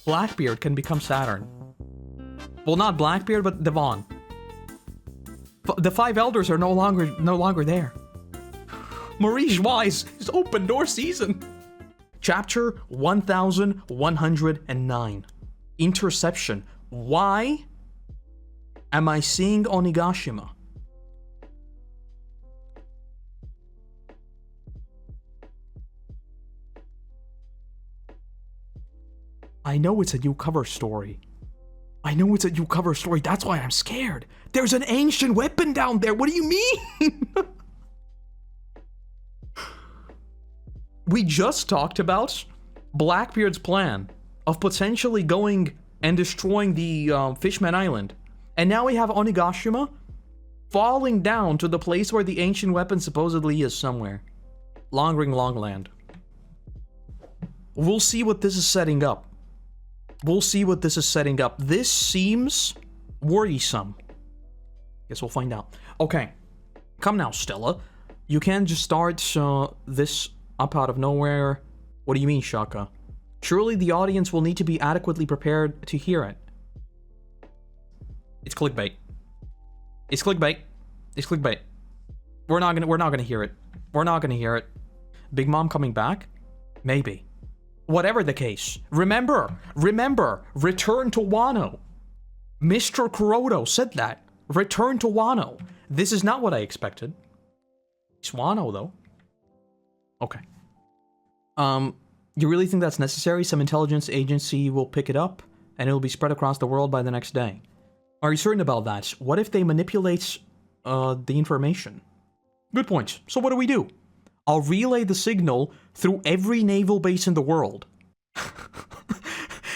Blackbeard can become Saturn. Well, not Blackbeard, but Devon. The 5 elders are no longer there. Marie Jois is open door season. Chapter 1109. Interception. Why am I seeing Onigashima? I know it's a new cover story. That's why I'm scared. There's an ancient weapon down there. What do you mean? We just talked about Blackbeard's plan of potentially going and destroying the Fishman Island. And now we have Onigashima falling down to the place where the ancient weapon supposedly is somewhere. Long Ring Longland. We'll see what this is setting up. This seems worrisome. Guess we'll find out. Okay. Come now, Stella. You can't just start this up out of nowhere. What do you mean, Shaka? Surely the audience will need to be adequately prepared to hear it. It's clickbait. We're not gonna hear it. Big Mom coming back? Maybe. Whatever the case, remember, return to Wano. Mr. Koroto said that. Return to Wano. This is not what I expected. It's Wano, though. Okay. You really think that's necessary? Some intelligence agency will pick it up, and it'll be spread across the world by the next day. Are you certain about that? What if they manipulate, the information? Good point. So what do? I'll relay the signal through every naval base in the world.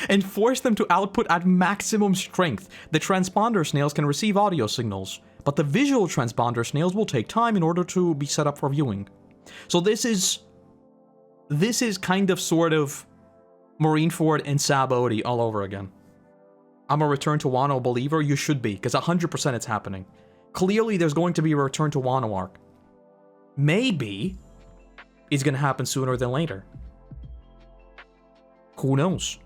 And force them to output at maximum strength. The transponder snails can receive audio signals, but the visual transponder snails will take time in order to be set up for viewing. So this is kind of sort of Marineford and Sabaody all over again. I'm a Return to Wano believer. You should be, because 100% it's happening. Clearly there's going to be a Return to Wano arc. Maybe it's going to happen sooner than later. Who knows?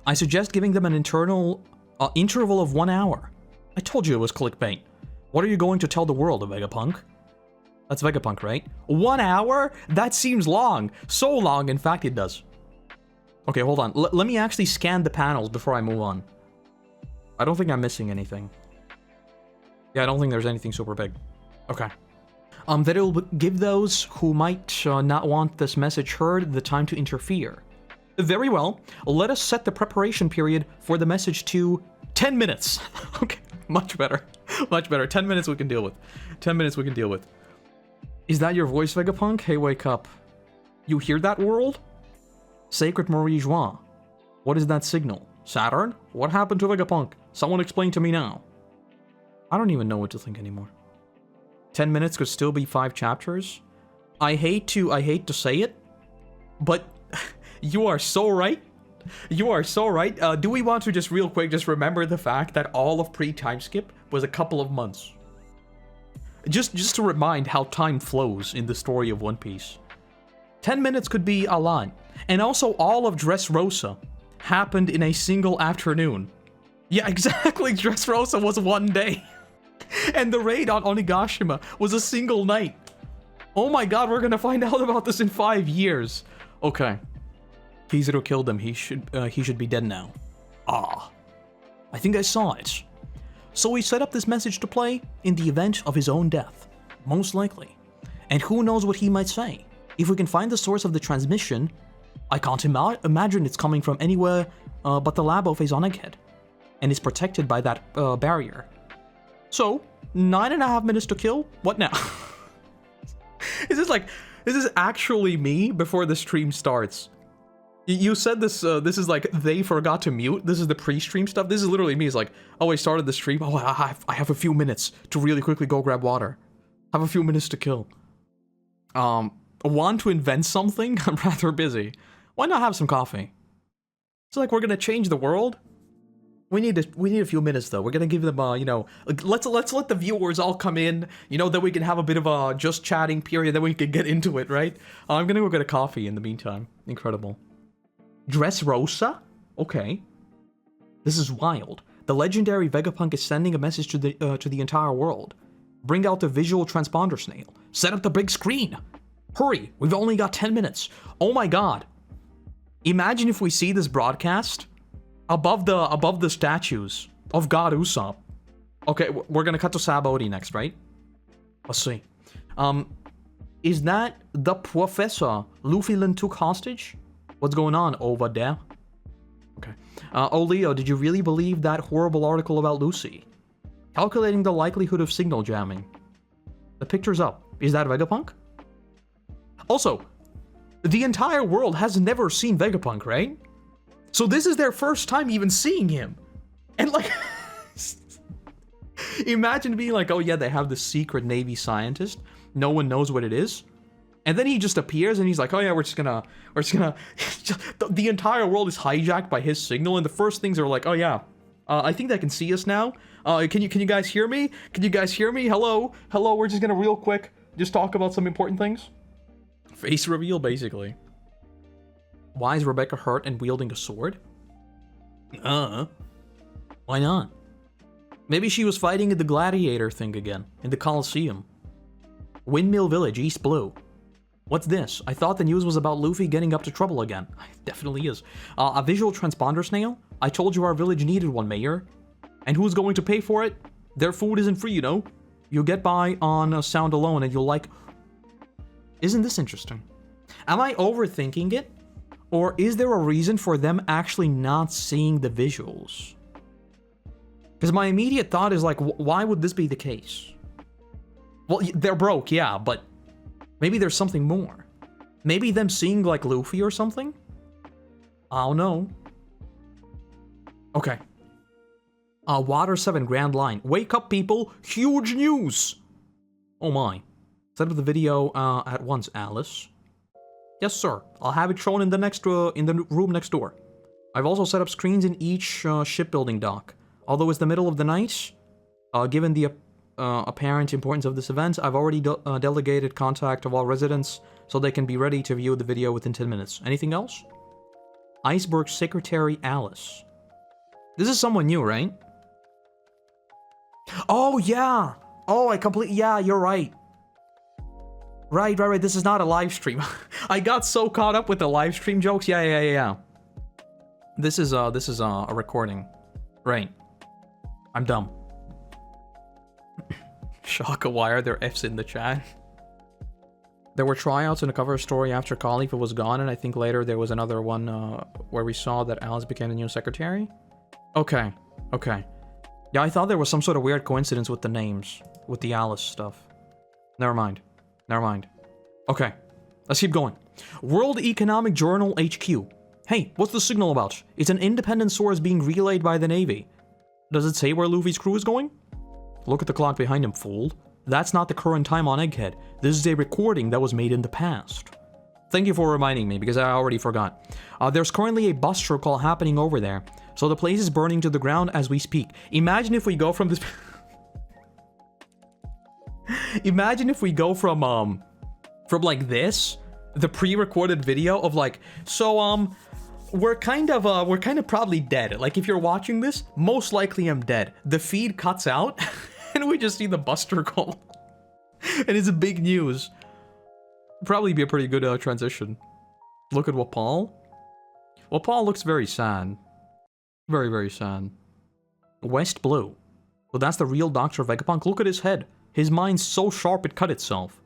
I suggest giving them an interval of 1 hour. I told you it was clickbait. What are you going to tell the world, Vegapunk? That's Vegapunk, right? 1 hour? That seems long. So long, in fact, it does. Okay, hold on. Let me actually scan the panels before I move on. I don't think I'm missing anything. Yeah, I don't think there's anything super big. Okay. That it will give those who might not want this message heard the time to interfere. Very well. Let us set the preparation period for the message to 10 minutes. Okay, much better. 10 minutes we can deal with. Is that your voice, Vegapunk? Hey, wake up. You hear that, world? Sacred Marie Jois. What is that signal? Saturn? What happened to Vegapunk? Someone explain to me now. I don't even know what to think anymore. 10 minutes could still be 5 chapters. I hate to say it, but you are so right. Do we want to just real quick just remember the fact that all of pre-time skip was a couple of months? Just to remind how time flows in the story of One Piece. 10 minutes could be a lot. And also all of Dressrosa happened in a single afternoon. Yeah, exactly. Dressrosa was 1 day. And the raid on Onigashima was a single night. Oh my god, we're gonna find out about this in 5 years. Okay. Kizaru killed him. He should be dead now. Ah. I think I saw it. So he set up this message to play in the event of his own death. Most likely. And who knows what he might say. If we can find the source of the transmission, I can't imagine it's coming from anywhere but the lab of his Egghead. And is protected by that barrier. So, 9.5 minutes to kill? What now? Is this actually me before the stream starts? You said this is like, they forgot to mute? This is the pre-stream stuff? This is literally me. It's like, oh, I started the stream. Oh, I have a few minutes to really quickly go grab water. I have a few minutes to kill. Want to invent something? I'm rather busy. Why not have some coffee? It's like we're gonna change the world. We need a few minutes though. We're gonna give them let's let the viewers all come in. Then we can have a bit of a just chatting period. Then we can get into it, right? I'm gonna go get a coffee in the meantime. Incredible. Dressrosa? Okay. This is wild. The legendary Vegapunk is sending a message to the entire world. Bring out the visual transponder snail. Set up the big screen. Hurry, we've only got 10 minutes. Oh my god. Imagine if we see this broadcast above the statues of God Usopp. Okay, we're gonna cut to Sabaody next, right? Let's see. Is that the Professor Luffy Lin took hostage? What's going on over there? Okay. Oh, Leo, did you really believe that horrible article about Lucy? Calculating the likelihood of signal jamming. The picture's up. Is that Vegapunk? Also, the entire world has never seen Vegapunk, right? So this is their first time even seeing him. And like... Imagine being like, oh yeah, they have this secret Navy scientist. No one knows what it is. And then he just appears and he's like, oh yeah, we're just gonna... the entire world is hijacked by his signal, and the first things are like, oh yeah, I think they can see us now. Can you guys hear me? Can you guys hear me? Hello? Hello, we're just gonna real quick just talk about some important things. Face reveal, basically. Why is Rebecca hurt and wielding a sword? Why not? Maybe she was fighting in the gladiator thing again, in the Colosseum. Windmill Village, East Blue. What's this? I thought the news was about Luffy getting up to trouble again. It definitely is. A visual transponder snail? I told you our village needed one, Mayor. And who's going to pay for it? Their food isn't free, you know? You'll get by on sound alone and you'll like... Isn't this interesting? Am I overthinking it? Or is there a reason for them actually not seeing the visuals? Because my immediate thought is like, why would this be the case? Well, they're broke, yeah, but maybe there's something more. Maybe them seeing like Luffy or something? I don't know. Okay. Water 7 Grand Line. Wake up, people! Huge news! Oh my. Set up the video at once, Alice. Yes, sir. I'll have it shown in the next in the room next door. I've also set up screens in each shipbuilding dock. Although it's the middle of the night, given the apparent importance of this event, I've already delegated contact of all residents so they can be ready to view the video within 10 minutes. Anything else? Iceberg Secretary Alice. This is someone new, right? Oh, yeah! Oh, yeah, you're right. Right. This is not a live stream. I got so caught up with the live stream jokes. Yeah. This is a recording. Right. I'm dumb. Shaka, why are there F's in the chat? There were tryouts in a cover story after Khalifa was gone, and I think later there was another one where we saw that Alice became the new secretary. Okay. Yeah, I thought there was some sort of weird coincidence with the names, with the Alice stuff. Never mind. Okay, let's keep going. World Economic Journal HQ. Hey, what's the signal about? It's an independent source being relayed by the Navy. Does it say where Luffy's crew is going? Look at the clock behind him, fool. That's not the current time on Egghead. This is a recording that was made in the past. Thank you for reminding me, because I already forgot. There's currently a bus call happening over there, so the place is burning to the ground as we speak. Imagine if we go from this... Imagine if we go from like this, the pre-recorded video of like, so we're kind of probably dead. Like if you're watching this, most likely I'm dead. The feed cuts out and we just see the Buster call. And it's a big news. Probably be a pretty good transition. Look at Wapal. Wapal looks very sad. Very, very sad. West Blue. Well, that's the real Dr. Vegapunk. Look at his head. His mind's so sharp it cut itself.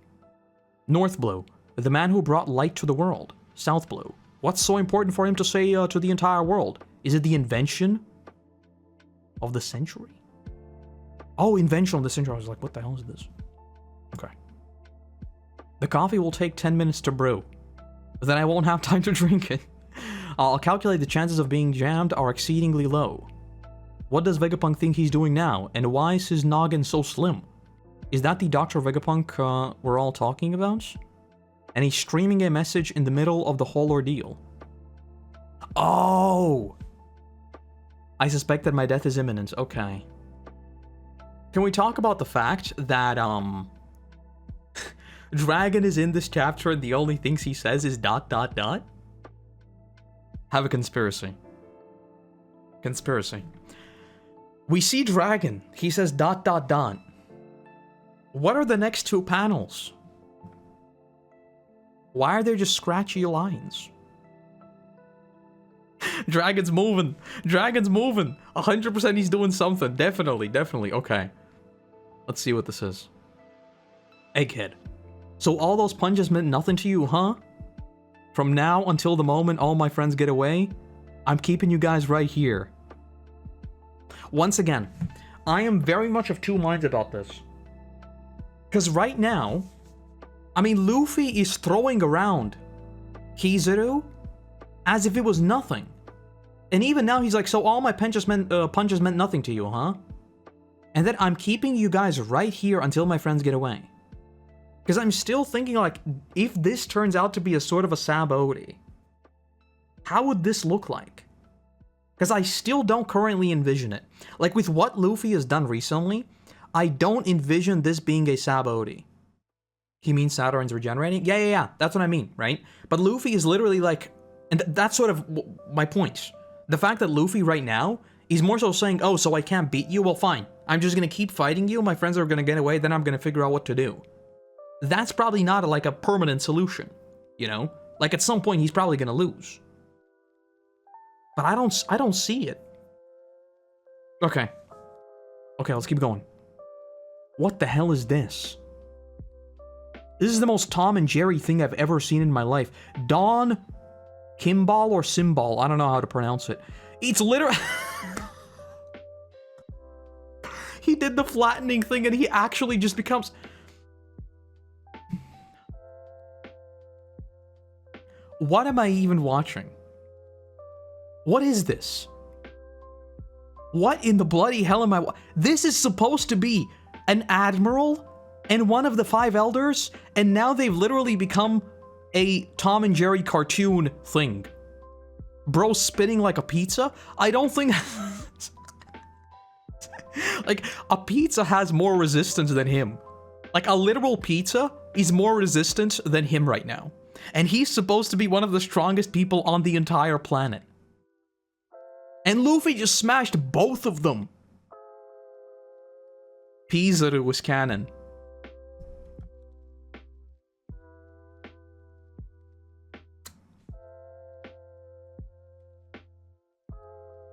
North Blue. The man who brought light to the world. South Blue. What's so important for him to say to the entire world? Is it the invention of the century? Oh, invention of the century. I was like, what the hell is this? Okay. The coffee will take 10 minutes to brew. But then I won't have time to drink it. I'll calculate the chances of being jammed are exceedingly low. What does Vegapunk think he's doing now? And why is his noggin so slim? Is that the Dr. Vegapunk we're all talking about? And he's streaming a message in the middle of the whole ordeal. Oh! I suspect that my death is imminent. Okay. Can we talk about the fact that, Dragon is in this chapter and the only things he says is ... Have a conspiracy. Conspiracy. We see Dragon. He says ... What are the next two panels? Why are there just scratchy lines? Dragon's moving. Dragon's moving. 100% he's doing something. Definitely, definitely. Okay. Let's see what this is. Egghead. So all those punches meant nothing to you, huh? From now until the moment all my friends get away, I'm keeping you guys right here. Once again, I am very much of two minds about this. Because right now, I mean, Luffy is throwing around Kizaru as if it was nothing. And even now he's like, so all my punches meant nothing to you, huh? And then I'm keeping you guys right here until my friends get away. Because I'm still thinking, like, if this turns out to be a sort of a Sab-Odi, how would this look like? Because I still don't currently envision it. Like, with what Luffy has done recently, I don't envision this being a Sab-Odi. He means Saturn's regenerating? Yeah, that's what I mean, right? But Luffy is literally like, and that's sort of my point. The fact that Luffy right now is more so saying, oh, so I can't beat you? Well, fine. I'm just gonna keep fighting you, my friends are gonna get away, then I'm gonna figure out what to do. That's probably not like a permanent solution, you know? Like at some point he's probably gonna lose. But I don't see it. Okay, let's keep going. What the hell is this? This is the most Tom and Jerry thing I've ever seen in my life. Don Kimball or Symbol, I don't know how to pronounce it. It's literally... He did the flattening thing and he actually just becomes... What am I even watching? What is this? What in the bloody hell am I... This is supposed to be an admiral and one of the 5 elders, and now they've literally become a Tom and Jerry cartoon thing. Bro spinning like a pizza? I don't think... Like, a pizza has more resistance than him. Like, a literal pizza is more resistant than him right now. And he's supposed to be one of the strongest people on the entire planet. And Luffy just smashed both of them. Kizaru was canon.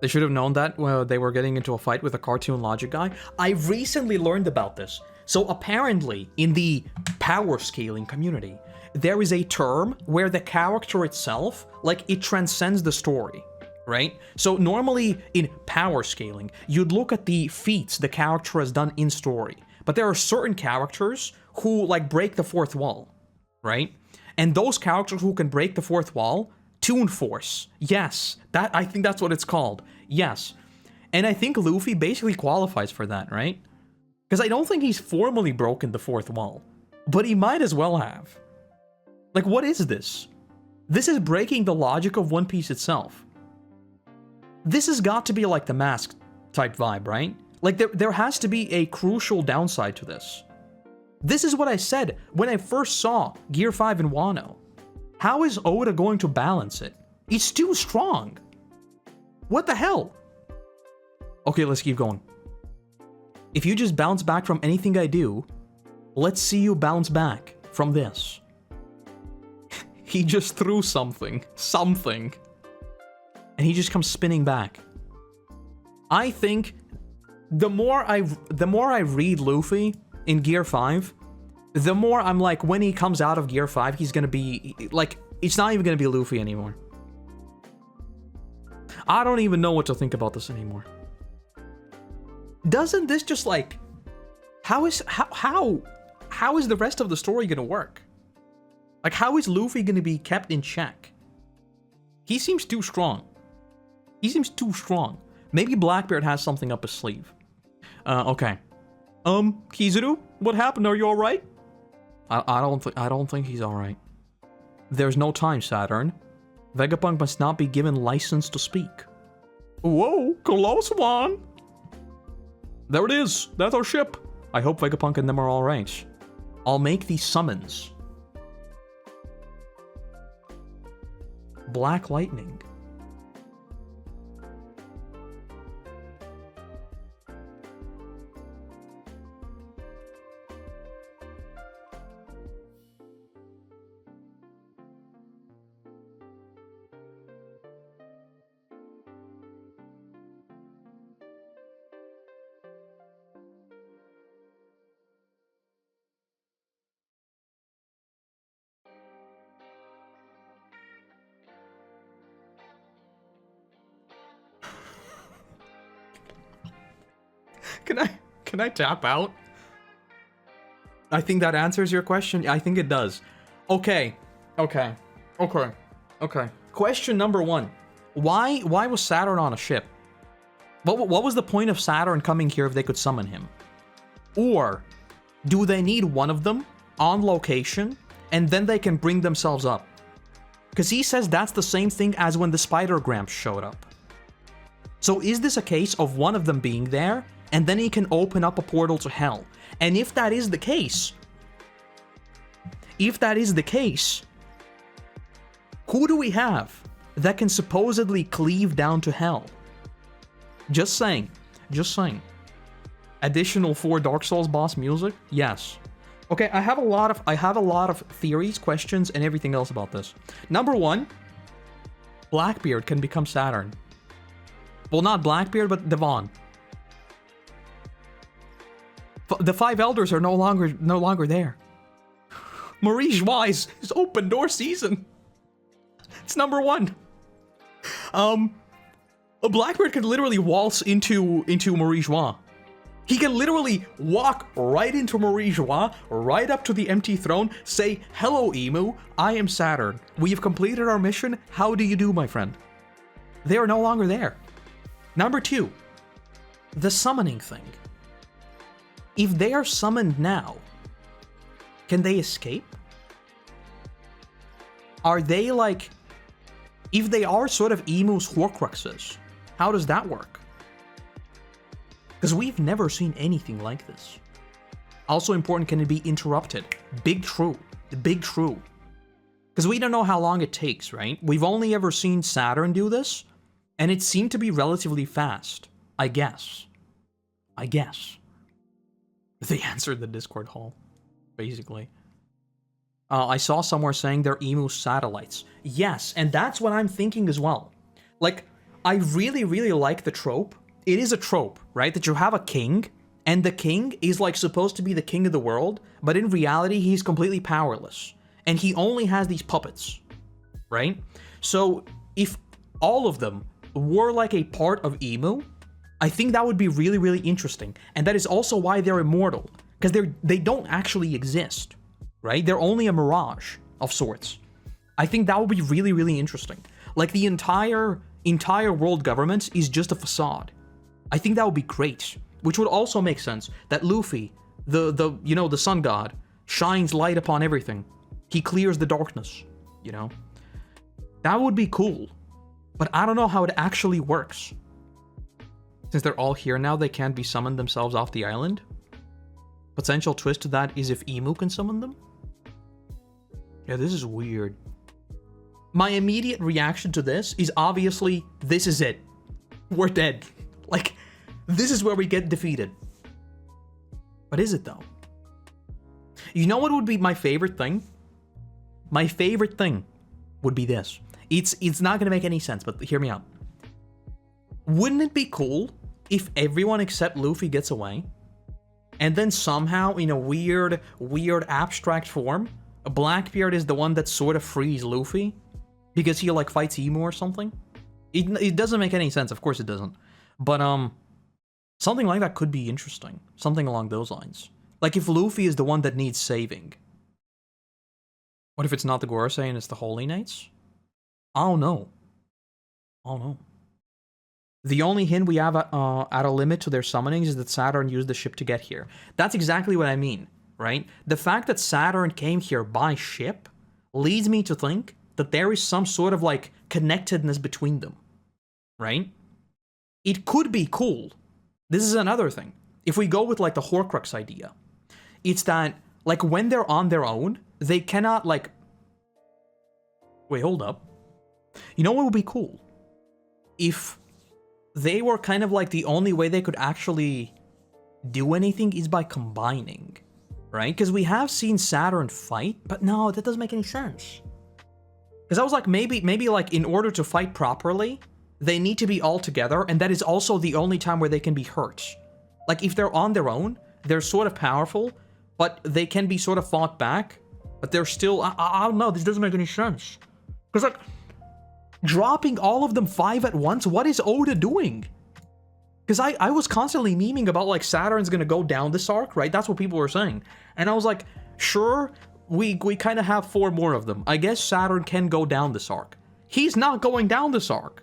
They should have known that when they were getting into a fight with a cartoon logic guy. I recently learned about this. So apparently, in the power scaling community, there is a term where the character itself, like, it transcends the story, right? So normally in power scaling, you'd look at the feats the character has done in story. But there are certain characters who, like, break the fourth wall, right? And those characters who can break the fourth wall, Toon Force. Yes, I think that's what it's called. Yes. And I think Luffy basically qualifies for that, right? Because I don't think he's formally broken the fourth wall. But he might as well have. Like, what is this? This is breaking the logic of One Piece itself. This has got to be like the Mask type vibe, right? Like, there has to be a crucial downside to this. This is what I said when I first saw Gear 5 in Wano. How is Oda going to balance it? It's too strong. What the hell? Okay, let's keep going. If you just bounce back from anything I do, let's see you bounce back from this. He just threw something. And he just comes spinning back. I think the more I read Luffy in Gear 5, the more I'm like, when he comes out of Gear 5, he's gonna be, like, it's not even gonna be Luffy anymore. I don't even know what to think about this anymore. Doesn't this just, like, how is the rest of the story gonna work? Like, how is Luffy gonna be kept in check? He seems too strong. Maybe Blackbeard has something up his sleeve. Okay. Kizaru, what happened? Are you alright? I don't think he's alright. There's no time, Saturn. Vegapunk must not be given license to speak. Whoa, close one! There it is! That's our ship! I hope Vegapunk and them are alright. I'll make these summons. Black lightning. Can I tap out? I think that answers your question. I think it does. Okay. Question number 1. Why was Saturn on a ship? What was the point of Saturn coming here if they could summon him? Or do they need one of them on location and then they can bring themselves up? Because he says that's the same thing as when the Spider Gramps showed up. So is this a case of one of them being there and then he can open up a portal to hell? And if that is the case, who do we have that can supposedly cleave down to hell? Just saying. Additional 4 Dark Souls boss music? Yes. Okay, I have a lot of theories, questions, and everything else about this. Number 1, Blackbeard can become Saturn. Well, not Blackbeard, but Devon. The 5 elders are no longer there. Marie Jois is open door season. It's number 1. A Blackbeard can literally waltz into Marie Jois. He can literally walk right into Marie Jois, right up to the empty throne, say, "Hello, Emu, I am Saturn. We have completed our mission. How do you do, my friend?" They are no longer there. Number 2, the summoning thing. If they are summoned now, can they escape? Are they like... If they are sort of Emu's Horcruxes, how does that work? Because we've never seen anything like this. Also important, can it be interrupted? Big true. Because we don't know how long it takes, right? We've only ever seen Saturn do this, and it seemed to be relatively fast. I guess. They answered the Discord hall, basically. I saw somewhere saying they're Emu satellites. Yes, and that's what I'm thinking as well. Like, I really like the trope. It is a trope, right? That you have a king, and the king is like supposed to be the king of the world, but in reality, he's completely powerless. And he only has these puppets, right? So, if all of them were like a part of Emu, I think that would be really interesting. And that is also why they're immortal, because they don't actually exist. Right? They're only a mirage of sorts. I think that would be really interesting. Like the entire world government is just a facade. I think that would be great. Which would also make sense that Luffy, the sun god, shines light upon everything. He clears the darkness, you know? That would be cool. But I don't know how it actually works. Since they're all here now, they can't be summoned themselves off the island. Potential twist to that is if Emu can summon them. Yeah, this is weird. My immediate reaction to this is obviously, this is it. We're dead. Like, this is where we get defeated. But is it though? You know what would be my favorite thing? My favorite thing would be this. It's not gonna make any sense, but hear me out. Wouldn't it be cool if everyone except Luffy gets away? And then somehow, in a weird abstract form, Blackbeard is the one that sort of frees Luffy because he like fights Emu or something. It doesn't make any sense, of course it doesn't. But something like that could be interesting. Something along those lines. Like if Luffy is the one that needs saving. What if it's not the Gorosei and it's the Holy Knights? I don't know. The only hint we have at a limit to their summonings is that Saturn used the ship to get here. That's exactly what I mean, right? The fact that Saturn came here by ship leads me to think that there is some sort of like connectedness between them, right? It could be cool. This is another thing. If we go with like the Horcrux idea, it's that like when they're on their own, they cannot like... Wait, hold up. You know what would be cool? If they were kind of like the only way they could actually do anything is by combining, right? Because we have seen Saturn fight, but no, that doesn't make any sense. Because I was like, maybe like in order to fight properly, they need to be all together, and that is also the only time where they can be hurt. Like if they're on their own, they're sort of powerful, but they can be sort of fought back, but they're still, I don't know, this doesn't make any sense. Because like, dropping all of them 5 at once? What is Oda doing? Because I was constantly memeing about, like, Saturn's gonna go down this arc, right? That's what people were saying. And I was like, sure, we kind of have 4 more of them. I guess Saturn can go down this arc. He's not going down this arc.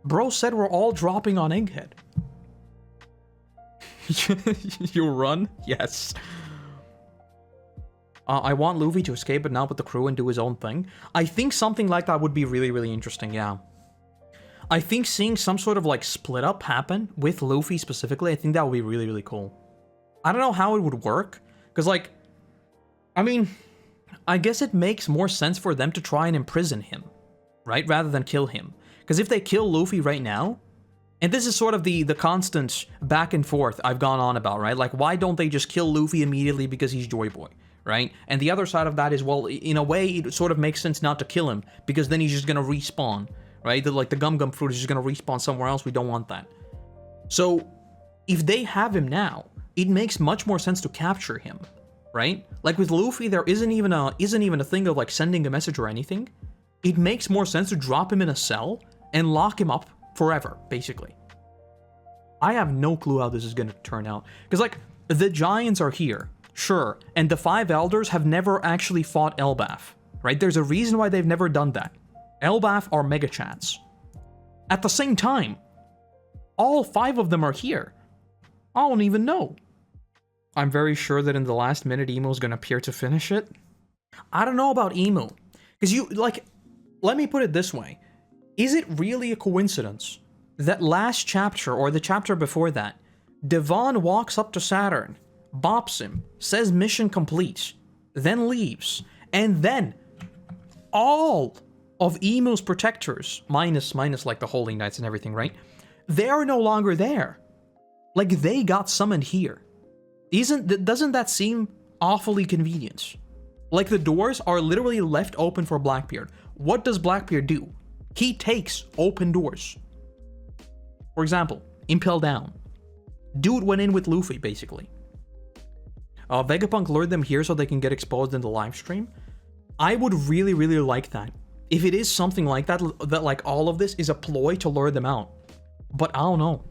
Bro said we're all dropping on Egghead. You run? Yes. I want Luffy to escape, but not with the crew and do his own thing. I think something like that would be really, really interesting, yeah. I think seeing some sort of, like, split up happen with Luffy specifically, I think that would be really, really cool. I don't know how it would work, because, like, I mean, I guess it makes more sense for them to try and imprison him, right, rather than kill him. Because if they kill Luffy right now, and this is sort of the constant back and forth I've gone on about, right? Like, why don't they just kill Luffy immediately because he's Joy Boy, right? And the other side of that is, well, in a way, it sort of makes sense not to kill him, because then he's just gonna respawn, right? Like, the Gum Gum fruit is just gonna respawn somewhere else. We don't want that. So, if they have him now, it makes much more sense to capture him, right? Like, with Luffy, there isn't even a thing of, like, sending a message or anything. It makes more sense to drop him in a cell and lock him up forever, basically. I have no clue how this is gonna turn out. Because, like, the Giants are here, sure, and the 5 Elders have never actually fought Elbaf, right? There's a reason why they've never done that. Elbaf are Mega Chats. At the same time, all 5 of them are here. I don't even know. I'm very sure that in the last minute, Emu's gonna appear to finish it. I don't know about Emu. Because let me put it this way. Is it really a coincidence that last chapter, or the chapter before that, Devon walks up to Saturn, bops him, says mission complete, then leaves, and then all of Emu's protectors, minus like the Holy Knights and everything, right? They are no longer there. Like, they got summoned here. Doesn't that seem awfully convenient? Like, the doors are literally left open for Blackbeard. What does Blackbeard do? He takes open doors. For example, Impel Down. Dude went in with Luffy, basically. Vegapunk lured them here so they can get exposed in the live stream. I would really, really like that. If it is something like that, like all of this is a ploy to lure them out. But I don't know.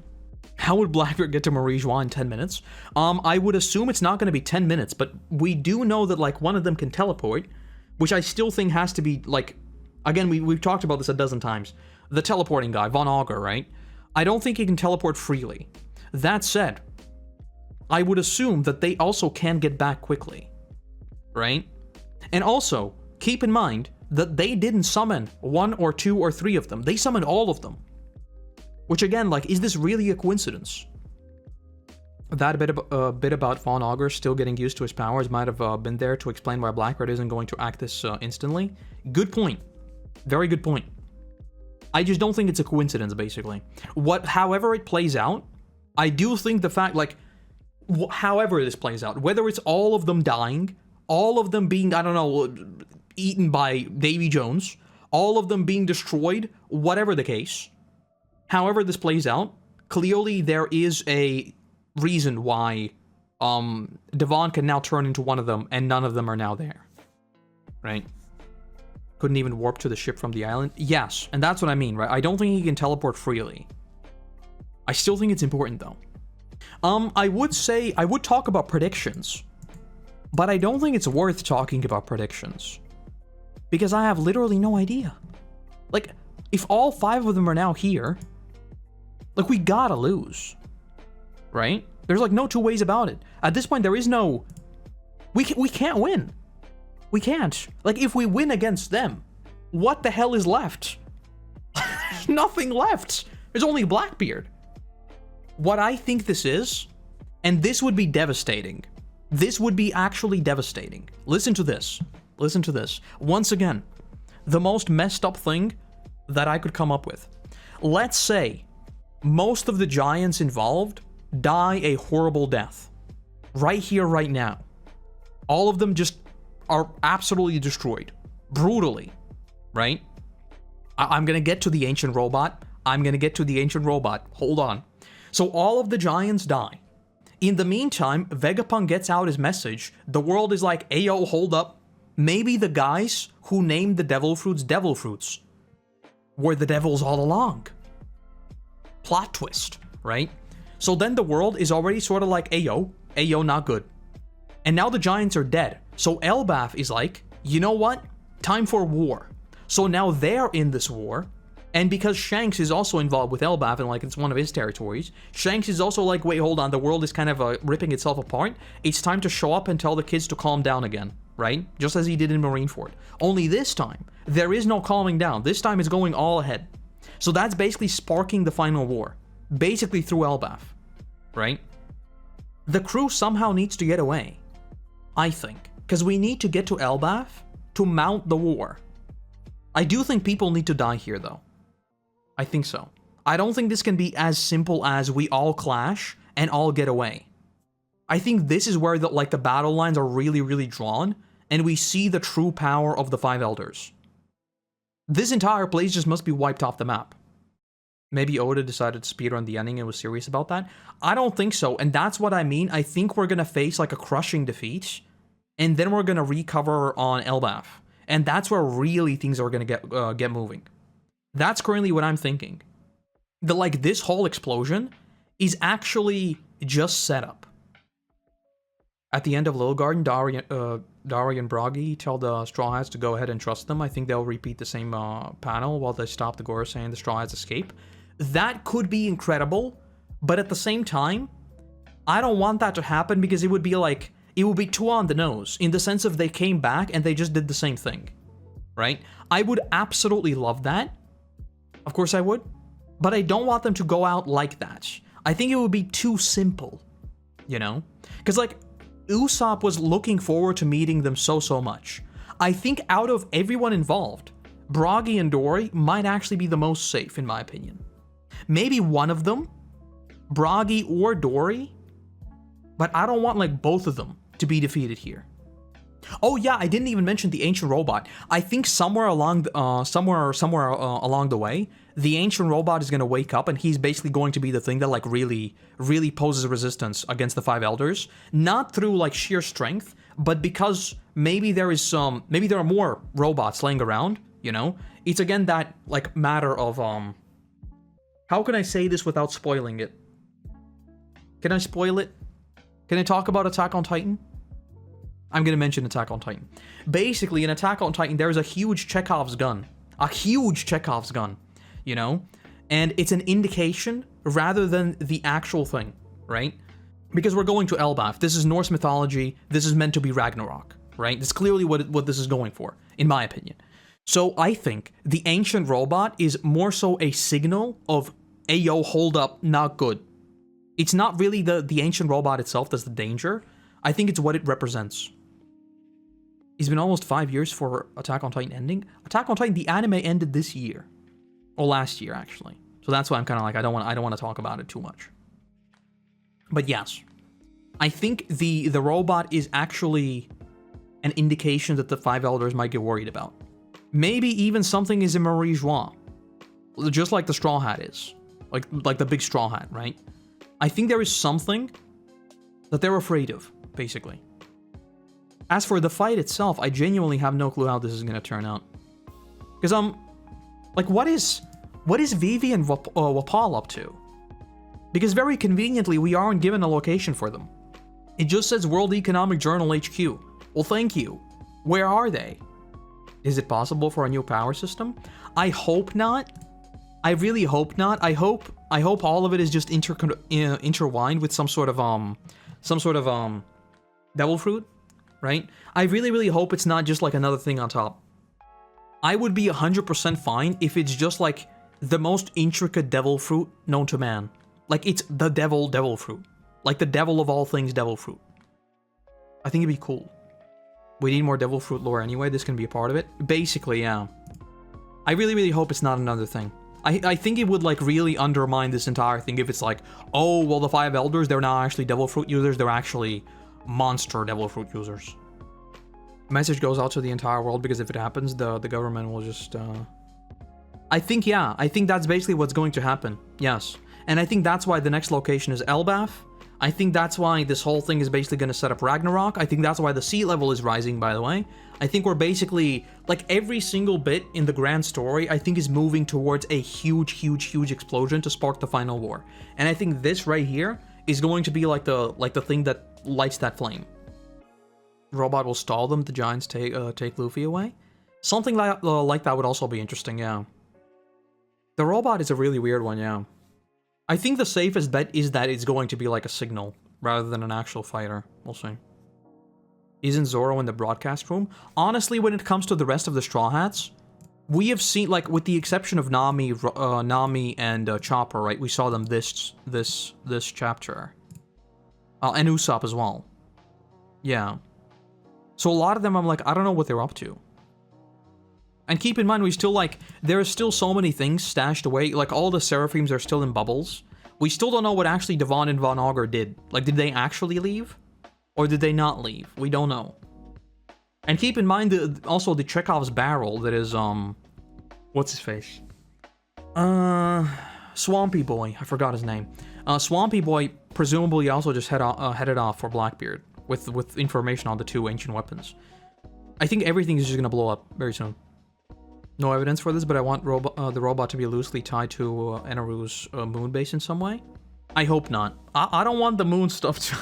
How would Blackbeard get to Marie Jois in 10 minutes? I would assume it's not going to be 10 minutes, but we do know that, like, one of them can teleport, which I still think has to be, like, again, we've talked about this a dozen times. The teleporting guy, Von Augur, right? I don't think he can teleport freely. That said, I would assume that they also can get back quickly, right? And also, keep in mind that they didn't summon 1 or 2 or 3 of them. They summoned all of them. Which, again, like, is this really a coincidence? That bit about Von Augur still getting used to his powers might have been there to explain why Blackbeard isn't going to act this instantly. Good point. Very good point. I just don't think it's a coincidence, basically. However it plays out, I do think the fact, like, however this plays out, whether it's all of them dying, all of them being, I don't know, eaten by Davy Jones, all of them being destroyed, whatever the case, however this plays out, clearly there is a reason why Devon can now turn into one of them and none of them are now there. Right? Couldn't even warp to the ship from the island? Yes, and that's what I mean, right? I don't think he can teleport freely. I still think it's important, though. I would talk about predictions, but I don't think it's worth talking about predictions. Because I have literally no idea. Like, if all 5 of them are now here, like, we gotta lose. Right? There's, like, no 2 ways about it. At this point, there is no... We can't win. We can't. Like, if we win against them, what the hell is left? Nothing left. There's only Blackbeard. What I think this is, and this would be devastating. This would be actually devastating. Listen to this. Listen to this. Once again, the most messed up thing that I could come up with. Let's say most of the giants involved die a horrible death. Right here, right now. All of them just are absolutely destroyed. Brutally. Right? I'm gonna get to the ancient robot. Hold on. So all of the giants die. In the meantime, Vegapunk gets out his message. The world is like, ayo, hold up. Maybe the guys who named the devil fruits were the devils all along. Plot twist, right? So then the world is already sort of like, ayo, not good. And now the giants are dead. So Elbaf is like, you know what? Time for war. So now they're in this war. And because Shanks is also involved with Elbaf and like it's one of his territories, Shanks is also like, wait, hold on, the world is kind of ripping itself apart. It's time to show up and tell the kids to calm down again, right? Just as he did in Marineford. Only this time, there is no calming down. This time it's going all ahead. So that's basically sparking the final war. Basically through Elbaf, right? The crew somehow needs to get away, I think. Because we need to get to Elbaf to mount the war. I do think people need to die here, though. I think so. I don't think this can be as simple as we all clash and all get away. I think this is where the battle lines are really, really drawn, and we see the true power of the Five Elders. This entire place just must be wiped off the map. Maybe Oda decided to speedrun the ending and was serious about that. I don't think so, and that's what I mean. I think we're gonna face like a crushing defeat, and then we're gonna recover on Elbaf, and that's where really things are gonna get moving. That's currently what I'm thinking. This whole explosion is actually just set up. At the end of Little Garden, Dari and Bragi tell the Straw Hats to go ahead and trust them. I think they'll repeat the same panel while they stop the Gorosei and the Straw Hats escape. That could be incredible, but at the same time, I don't want that to happen because it would be too on the nose, in the sense of they came back and they just did the same thing, right? I would absolutely love that. Of course I would, but I don't want them to go out like that. I think it would be too simple, you know? Because Usopp was looking forward to meeting them so much. I think out of everyone involved, Bragi and Dory might actually be the most safe, in my opinion. Maybe one of them, Bragi or Dory, but I don't want both of them to be defeated here. Oh yeah, I didn't even mention the ancient robot. I think somewhere along the way, the ancient robot is gonna wake up, and he's basically going to be the thing that really poses resistance against the Five Elders. Not through sheer strength, but because maybe there are more robots laying around. You know, it's again that matter of how can I say this without spoiling it? Can I spoil it? Can I talk about Attack on Titan? I'm gonna mention Attack on Titan. Basically, in Attack on Titan, there's a huge Chekhov's gun. A huge Chekhov's gun, you know? And it's an indication rather than the actual thing, right? Because we're going to Elbaf. This is Norse mythology. This is meant to be Ragnarok, right? That's clearly what this is going for, in my opinion. So I think the ancient robot is more so a signal of, ayo, hold up, not good. It's not really the ancient robot itself that's the danger. I think it's what it represents. It's been almost 5 years for Attack on Titan ending. Attack on Titan, the anime ended this year. Or last year, actually. So that's why I'm kind of I don't want to talk about it too much. But yes, I think the robot is actually an indication that the Five Elders might get worried about. Maybe even something is in Marie Jois. Just like the Straw Hat is. Like the big Straw Hat, right? I think there is something that they're afraid of, basically. As for the fight itself, I genuinely have no clue how this is going to turn out. Because, what is Vivi and Wapol up to? Because very conveniently, we aren't given a location for them. It just says World Economic Journal HQ. Well, thank you. Where are they? Is it possible for a new power system? I hope not. I really hope not. I hope all of it is just intertwined with some sort of devil fruit, right? I really hope it's not just another thing on top. I would be 100% fine if it's just the most intricate devil fruit known to man. It's the devil fruit. The devil of all things devil fruit. I think it'd be cool. We need more devil fruit lore anyway. This can be a part of it. Basically, yeah. I really hope it's not another thing. I think it would really undermine this entire thing if it's oh, well, the Five Elders, they're not actually devil fruit users, they're actually monster devil fruit users. Message goes out to the entire world, because if it happens, the government will just I think that's basically what's going to happen. Yes. And I think that's why the next location is Elbaf. I think that's why this whole thing is basically going to set up Ragnarok. I think that's why the sea level is rising, by the way. I think we're basically, like, every single bit in the grand story, I think is moving towards a huge, huge, huge explosion to spark the final war. And I think this right here is going to be like the thing that lights that flame. Robot will stall them, the giants take Luffy away. Something like that would also be interesting, yeah. The robot is a really weird one, yeah. I think the safest bet is that it's going to be like a signal, rather than an actual fighter. We'll see. Isn't Zoro in the broadcast room? Honestly, when it comes to the rest of the Straw Hats, we have seen, like, with the exception of Nami and Chopper, right? We saw them this chapter. And Usopp as well. Yeah. So a lot of them, I'm like, I don't know what they're up to. And keep in mind, we still, like, there's still so many things stashed away. Like, all the Seraphims are still in bubbles. We still don't know what actually Devon and Von Augur did. Like, did they actually leave? Or did they not leave? We don't know. And keep in mind, also, the Chekhov's barrel that is, what's his face? Swampy Boy. I forgot his name. Swampy Boy presumably also just headed off for Blackbeard with information on the two ancient weapons. I think everything is just gonna blow up very soon. No evidence for this, but I want the robot to be loosely tied to Eneru's moon base in some way. I hope not. I don't want the moon stuff to...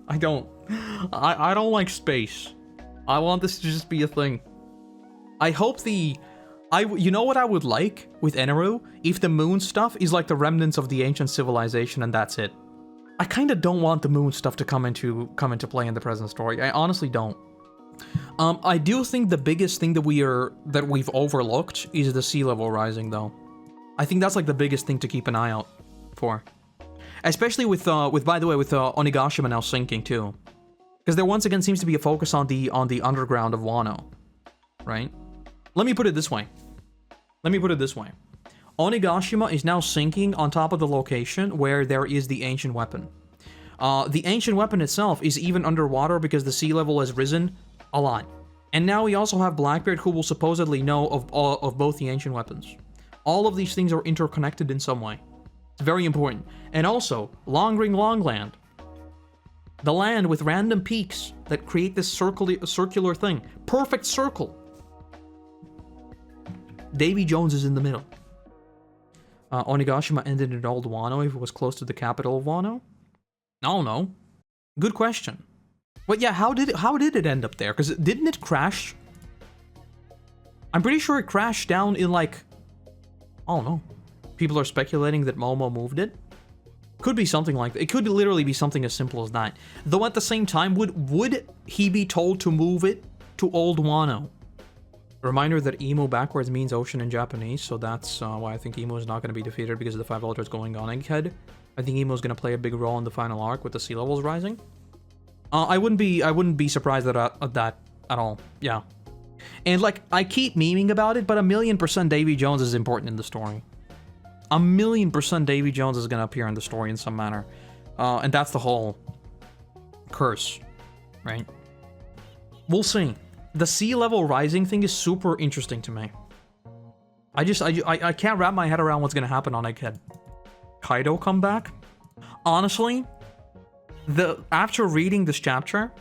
I don't like space. I want this to just be a thing. I hope you know what I would like with Eneru? If the moon stuff is like the remnants of the ancient civilization and that's it. I kind of don't want the moon stuff to come into play in the present story. I honestly don't. I do think the biggest thing that we've overlooked is the sea level rising, though. I think that's like the biggest thing to keep an eye out for, especially with Onigashima now sinking too, because there once again seems to be a focus on the underground of Wano, right? Let me put it this way. Onigashima is now sinking on top of the location where there is the ancient weapon. The ancient weapon itself is even underwater because the sea level has risen a lot. And now we also have Blackbeard, who will supposedly know of both the ancient weapons. All of these things are interconnected in some way. It's very important. And also, Long Ring Longland. The land with random peaks that create this circular thing. Perfect circle. Davy Jones is in the middle. Onigashima ended in Old Wano if it was close to the capital of Wano? I don't know. Good question. But yeah, how did it end up there? Because didn't it crash? I'm pretty sure it crashed down in, like, I don't know. People are speculating that Momo moved it. Could be something like that. It could literally be something as simple as that. Though at the same time, would he be told to move it to Old Wano? Reminder that Emu backwards means ocean in Japanese, so that's why I think Emu is not going to be defeated because of the 5 Elders going on Egghead. I think Emu is going to play a big role in the final arc with the sea levels rising. I wouldn't be surprised at that at all. Yeah. And like, I keep memeing about it, but 1,000,000% Davy Jones is important in the story. 1,000,000% Davy Jones is going to appear in the story in some manner. And that's the whole curse, right? We'll see. The sea level rising thing is super interesting to me. I can't wrap my head around what's going to happen on Egghead. Kaido come back? Honestly, after reading this chapter,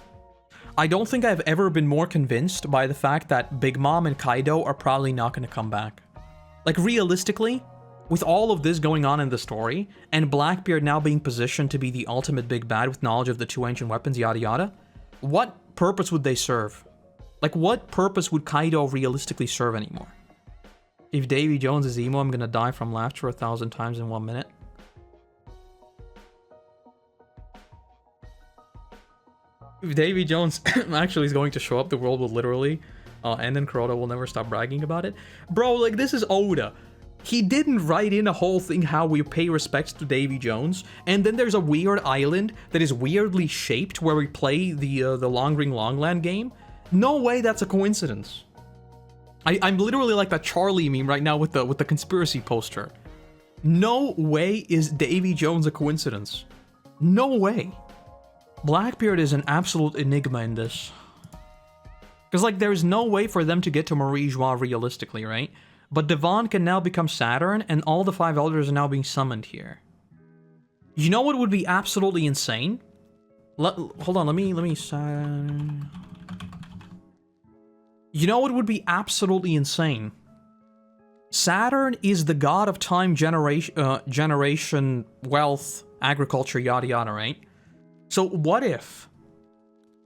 I don't think I've ever been more convinced by the fact that Big Mom and Kaido are probably not going to come back. Like, realistically, with all of this going on in the story, and Blackbeard now being positioned to be the ultimate big bad with knowledge of the 2 ancient weapons, yada yada, what purpose would they serve? Like, what purpose would Kaido realistically serve anymore? If Davy Jones is emo, I'm gonna die from laughter 1,000 times in 1 minute. If Davy Jones actually is going to show up, the world will literally end and Koroto will never stop bragging about it. Bro, like, this is Oda. He didn't write in a whole thing how we pay respects to Davy Jones, and then there's a weird island that is weirdly shaped where we play the Long Ring Longland game. No way that's a coincidence. I'm literally like that Charlie meme right now with the conspiracy poster. No way is Davy Jones a coincidence. No way. Blackbeard is an absolute enigma in this. Because, like, there's no way for them to get to Marie Jois realistically, right? But Devon can now become Saturn, and all the 5 Elders are now being summoned here. You know what would be absolutely insane? Hold on, let me You know what would be absolutely insane? Saturn is the god of time, generation, wealth, agriculture, yada yada, right? So what if...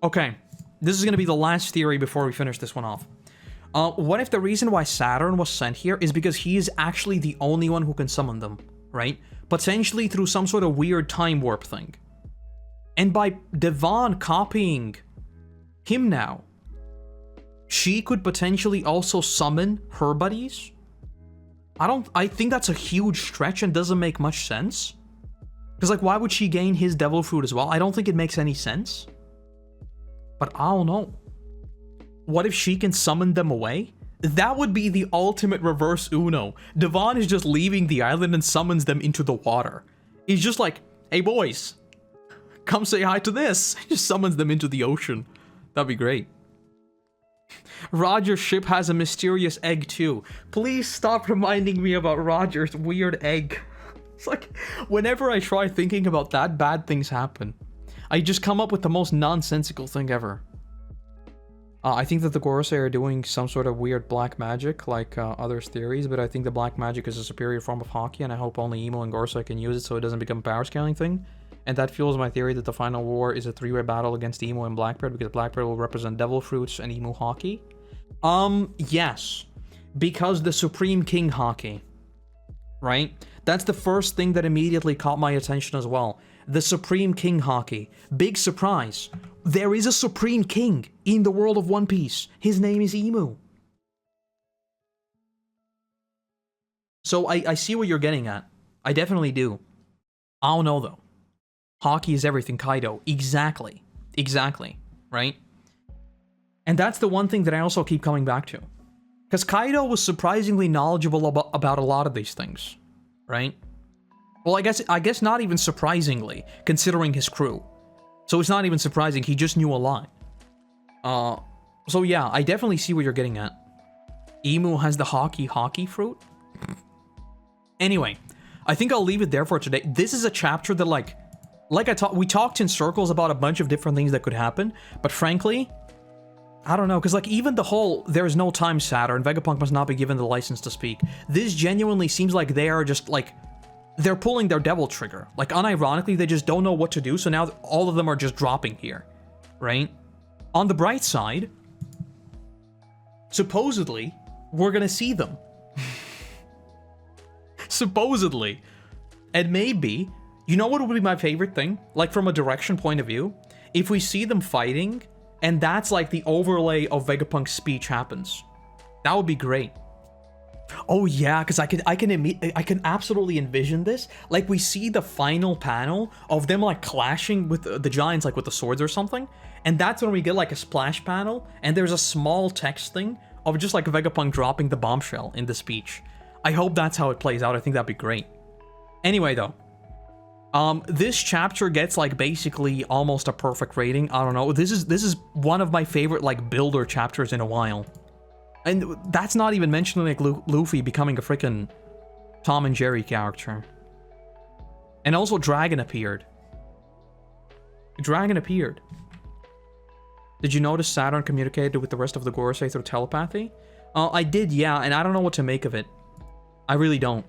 Okay, this is gonna be the last theory before we finish this one off. What if the reason why Saturn was sent here is because he is actually the only one who can summon them, right? Potentially through some sort of weird time warp thing. And by Devon copying him now, she could potentially also summon her buddies? I think that's a huge stretch and doesn't make much sense. Because, like, why would she gain his devil fruit as well? I don't think it makes any sense. But I don't know. What if she can summon them away? That would be the ultimate reverse Uno. Devon is just leaving the island and summons them into the water. He's just like, hey boys, come say hi to this. He just summons them into the ocean. That'd be great. Roger's ship has a mysterious egg too. Please stop reminding me about Roger's weird egg. It's like, whenever I try thinking about that, bad things happen. I just come up with the most nonsensical thing ever. I think that the Gorosei are doing some sort of weird black magic, like others' theories, but I think the black magic is a superior form of Haki, and I hope only Imo and Gorosei can use it so it doesn't become a power scaling thing. And that fuels my theory that the final war is a three-way battle against Imo and Blackbeard, because Blackbeard will represent Devil Fruits and Imo Haki. Yes. Because the Supreme King Haki. Right? That's the first thing that immediately caught my attention as well. The Supreme King Haki. Big surprise. There is a Supreme King in the world of One Piece. His name is Imu. So I see what you're getting at. I definitely do. I don't know though. Haki is everything, Kaido. Exactly. Exactly. Right? And that's the one thing that I also keep coming back to. Because Kaido was surprisingly knowledgeable about a lot of these things. Right? Well, I guess not even surprisingly, considering his crew. So it's not even surprising, he just knew a lot. So yeah, I definitely see what you're getting at. Imu has the Haki fruit? Anyway, I think I'll leave it there for today. This is a chapter that, we talked in circles about a bunch of different things that could happen, but frankly, I don't know, because like even the whole "there is no time Saturn, Vegapunk must not be given the license to speak," this genuinely seems like they are just like, they're pulling their devil trigger. Like, unironically, they just don't know what to do, so now all of them are just dropping here, right? On the bright side, supposedly, we're gonna see them. Supposedly. And maybe, you know what would be my favorite thing? Like, from a direction point of view? If we see them fighting, and that's like the overlay of Vegapunk's speech happens. That would be great. Oh yeah, because I can absolutely envision this. Like, we see the final panel of them like clashing with the giants, like with the swords or something, and that's when we get like a splash panel, and there's a small text thing of just like Vegapunk dropping the bombshell in the speech. I hope that's how it plays out. I think that'd be great. Anyway, though, this chapter gets like basically almost a perfect rating. I don't know. This is one of my favorite like builder chapters in a while. And that's not even mentioning like Luffy becoming a freaking Tom and Jerry character. And also Dragon appeared. Dragon appeared. Did you notice Saturn communicated with the rest of the Gorosei through telepathy? I did, yeah, and I don't know what to make of it. I really don't.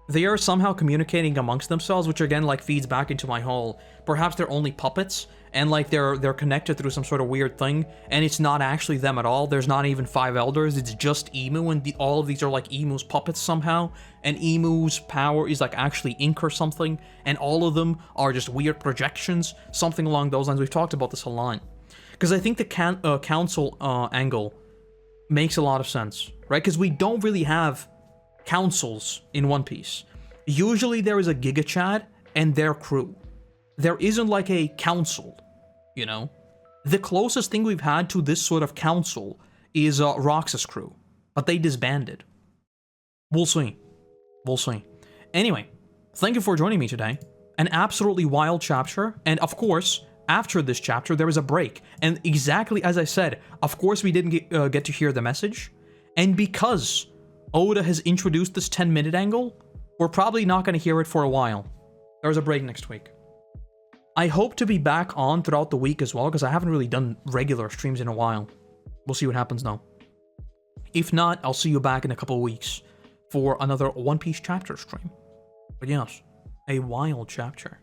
They are somehow communicating amongst themselves, which again like feeds back into my whole, perhaps they're only puppets, and like they're connected through some sort of weird thing, and it's not actually them at all. There's not even 5 elders, it's just Emu, and all of these are like Emu's puppets somehow, and Emu's power is like actually ink or something, and all of them are just weird projections, something along those lines. We've talked about this a lot. Because I think the council angle makes a lot of sense, right? Because we don't really have councils in One Piece. Usually there is a Giga Chad and their crew. There isn't like a council, you know? The closest thing we've had to this sort of council is Roxas' crew, but they disbanded. We'll see. We'll see. Anyway, thank you for joining me today. An absolutely wild chapter, and of course, after this chapter, there is a break. And exactly as I said, of course we didn't get to hear the message, and because Oda has introduced this 10-minute angle, we're probably not going to hear it for a while. There's a break next week. I hope to be back on throughout the week as well, because I haven't really done regular streams in a while. We'll see what happens now. If not, I'll see you back in a couple of weeks for another One Piece chapter stream. But yes, a wild chapter.